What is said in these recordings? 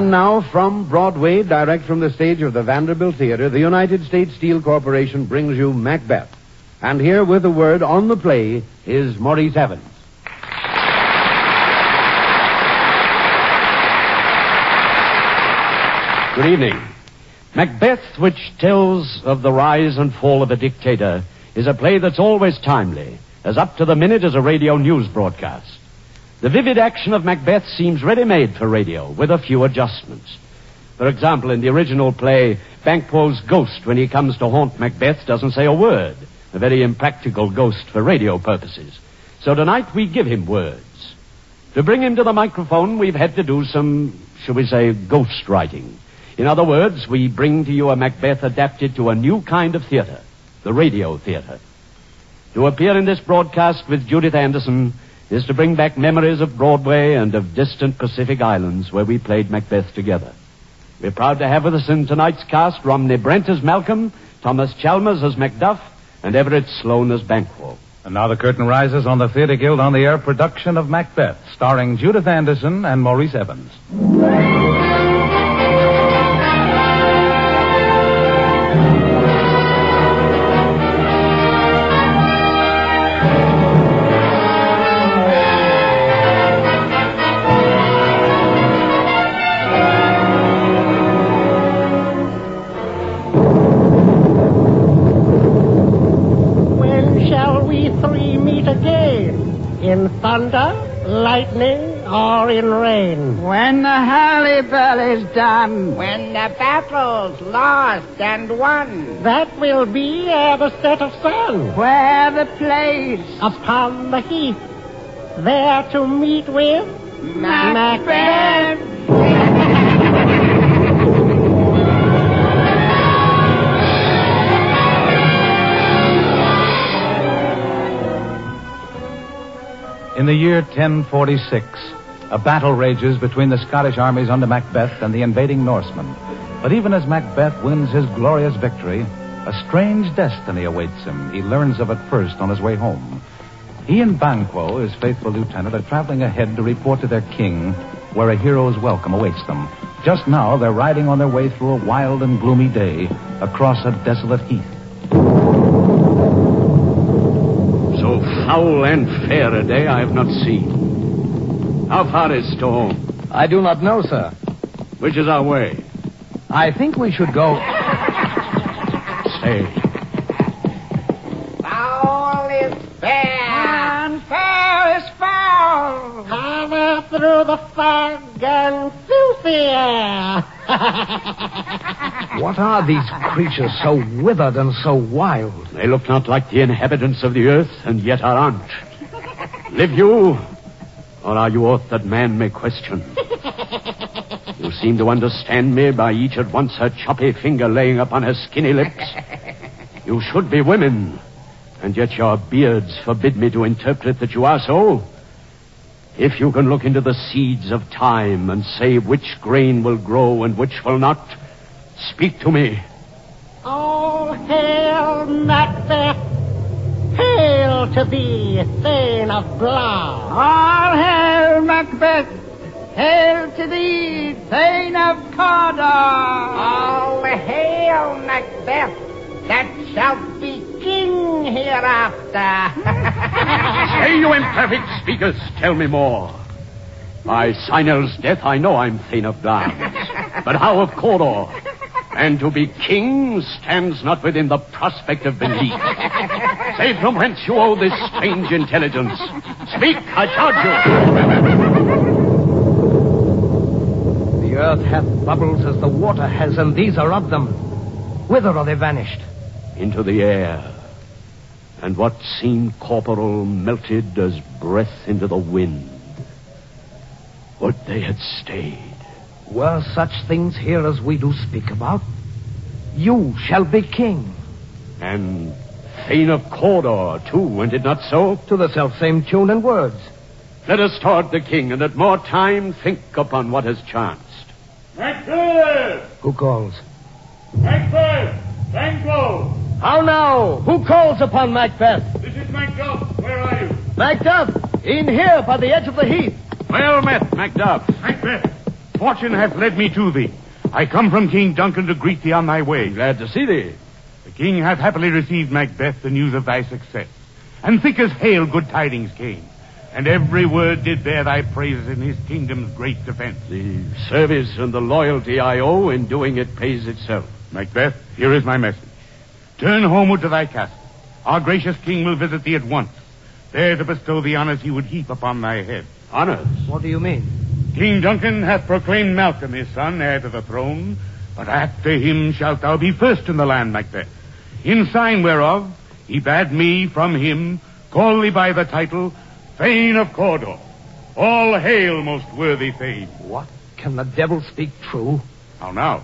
And now, from Broadway, direct from the stage of the Vanderbilt Theater, the United States Steel Corporation brings you Macbeth. And here, with a word on the play, is Maurice Evans. Good evening. Macbeth, which tells of the rise and fall of a dictator, is a play that's always timely, as up to the minute as a radio news broadcast. The vivid action of Macbeth seems ready-made for radio, with a few adjustments. For example, in the original play, Banquo's ghost, when he comes to haunt Macbeth, doesn't say a word. A very impractical ghost for radio purposes. So tonight we give him words. To bring him to the microphone, we've had to do some, shall we say, ghost writing. In other words, we bring to you a Macbeth adapted to a new kind of theater, the radio theater. To appear in this broadcast with Judith Anderson is to bring back memories of Broadway and of distant Pacific islands where we played Macbeth together. We're proud to have with us in tonight's cast Romney Brent as Malcolm, Thomas Chalmers as Macduff, and Everett Sloane as Banquo. And now the curtain rises on the Theater Guild on-the-air production of Macbeth, starring Judith Anderson and Maurice Evans. In thunder, lightning, or in rain? When the hurly-burl is done. When the battle's lost and won. That will be ere the set of sun. Where the place? Upon the heath. There to meet with Macbeth. In the year 1046, a battle rages between the Scottish armies under Macbeth and the invading Norsemen. But even as Macbeth wins his glorious victory, a strange destiny awaits him. He learns of it first on his way home. He and Banquo, his faithful lieutenant, are traveling ahead to report to their king where a hero's welcome awaits them. Just now, they're riding on their way through a wild and gloomy day across a desolate heath. So foul and fair a day I have not seen. How far is to home? I do not know, sir. Which is our way? I think we should go... Say. Foul is fair. And fair is foul. Farther through the fog and filthy air. What are these creatures so withered and so wild? They look not like the inhabitants of the earth, and yet are aren't. Live you, or are you aught that man may question? You seem to understand me by each at once her choppy finger laying upon her skinny lips. You should be women, and yet your beards forbid me to interpret that you are so. If you can look into the seeds of time and say which grain will grow and which will not, speak to me. All hail, Macbeth. Hail to thee, Thane of blood. All hail, Macbeth. Hail to thee, Thane of Cawdor. All hail, Macbeth, that shalt be king hereafter. Say, you imperfect speakers, tell me more. By Sinel's death, I know I'm Thane of Glamis. But how of Cawdor? And to be king stands not within the prospect of belief. Say from whence you owe this strange intelligence. Speak, I charge you. The earth hath bubbles as the water has, and these are of them. Whither are they vanished? Into the air. And what seemed corporal melted as breath into the wind. Would they had stayed. Were such things here as we do speak about? You shall be king. And Thane of Cawdor, too, and it not so? To the selfsame tune and words. Let us toward the king, and at more time think upon what has chanced. Macbeth! Who calls? Macbeth! Banquo! How now? Who calls upon Macbeth? This is Macduff. Where are you? Macduff! In here by the edge of the heath. Well met, Macduff. Macbeth! Fortune hath led me to thee. I come from King Duncan to greet thee on thy way. Glad to see thee. The king hath happily received, Macbeth, the news of thy success. And thick as hail good tidings came. And every word did bear thy praises in his kingdom's great defense. The service and the loyalty I owe in doing it pays itself. Macbeth, here is my message. Turn homeward to thy castle. Our gracious king will visit thee at once, there to bestow the honors he would heap upon thy head. Honors? What do you mean? King Duncan hath proclaimed Malcolm his son heir to the throne, but after him shalt thou be first in the land, Macbeth. In sign whereof, he bade me from him call thee by the title Thane of Cawdor. All hail, most worthy Thane. What? Can the devil speak true? How now?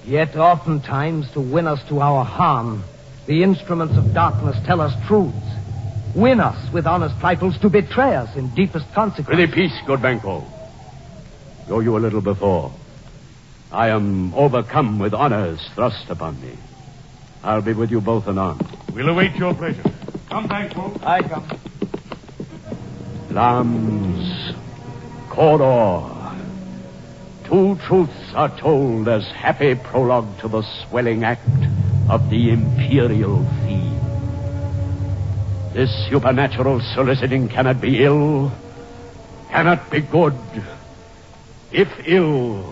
Yet oftentimes to win us to our harm, the instruments of darkness tell us truths. Win us with honest trifles to betray us in deepest consequence. Prithee, peace, good Banquo. Go you a little before. I am overcome with honors thrust upon me. I'll be with you both anon. We'll await your pleasure. Come, Banquo. I come. Lambs, Cawdor. Two truths are told as happy prologue to the swelling act of the imperial theme. This supernatural soliciting cannot be ill, cannot be good. If ill,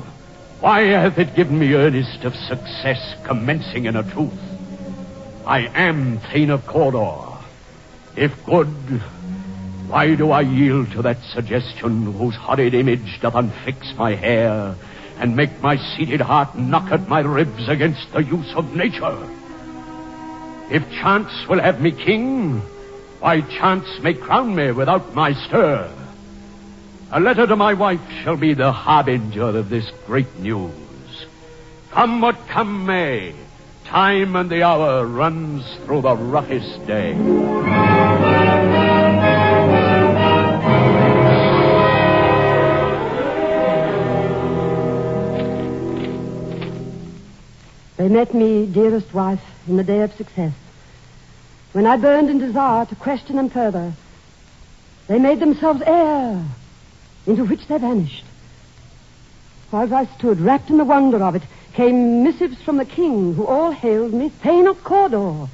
why hath it given me earnest of success commencing in a truth? I am Thane of Cawdor. If good, why do I yield to that suggestion whose horrid image doth unfix my hair and make my seated heart knock at my ribs against the use of nature? If chance will have me king, why chance may crown me without my stir. A letter to my wife shall be the harbinger of this great news. Come what come may, time and the hour runs through the roughest day. They met me, dearest wife, in the day of success. When I burned in desire to question them further, they made themselves air, into which they vanished. While I stood, wrapped in the wonder of it, came missives from the king, who all hailed me Thane of Cawdor,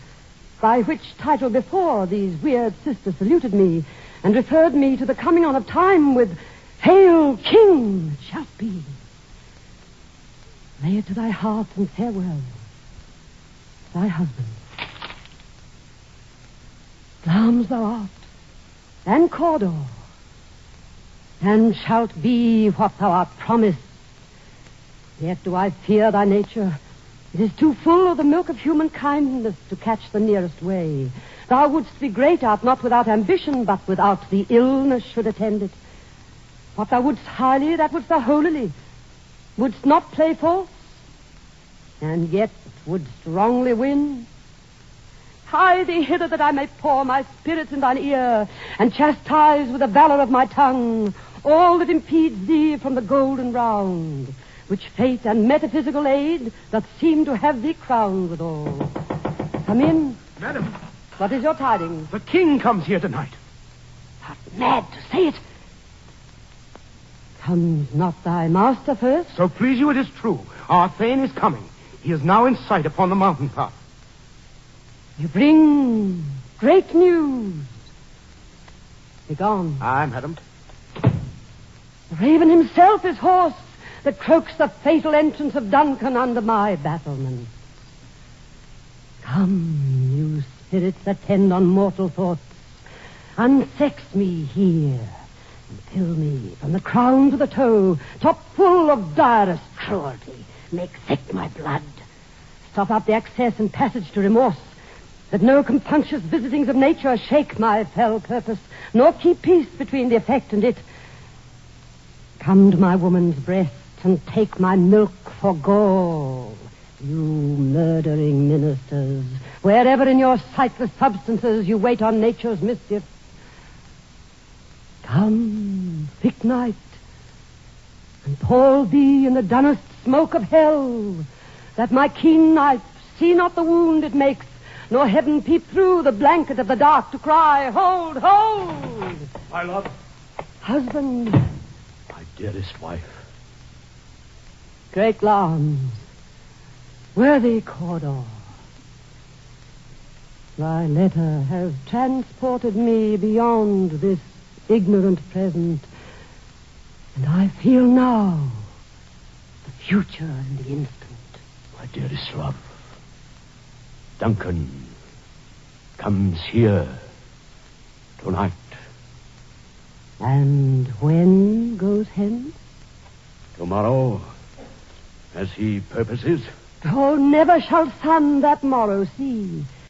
by which title before these weird sisters saluted me, and referred me to the coming on of time with, Hail, King, it shall be. Lay it to thy heart and farewell. Thy husband. Lambs thou art, and Cawdor, and shalt be what thou art promised. Yet do I fear thy nature. It is too full of the milk of human kindness to catch the nearest way. Thou wouldst be great art not without ambition, but without the illness should attend it. What thou wouldst highly, that wouldst thou holily. Wouldst not play false, and yet wouldst wrongly win. Hie thee hither that I may pour my spirits in thine ear, and chastise with the valor of my tongue all that impedes thee from the golden round, which fate and metaphysical aid doth seem to have thee crowned withal. Come in. Madam. What is your tidings? The king comes here tonight. Art mad to say it. Comes not thy master first? So please you, it is true. Our Thane is coming. He is now in sight upon the mountain top. You bring great news. Begone. Aye, madam. The raven himself is hoarse that croaks the fatal entrance of Duncan under my battlements. Come, you spirits that tend on mortal thoughts, unsex me here, and fill me from the crown to the toe, top full of direst cruelty. Make thick my blood. Stop up the access and passage to remorse, that no compunctious visitings of nature shake my fell purpose, nor keep peace between the effect and it. Come to my woman's breast and take my milk for gall, you murdering ministers, wherever in your sightless substances you wait on nature's mischief. Come, thick night, and pall thee in the dunnest smoke of hell, that my keen knife see not the wound it makes, nor heaven peep through the blanket of the dark to cry, hold, hold! My love. Husband. My dearest wife. great arms. Worthy Cawdor, thy letter has transported me beyond this ignorant present, and I feel now the future in the instant. My dearest love, Duncan comes here tonight. And when goes hence? Tomorrow, as he purposes. Oh, never shall sun that morrow see.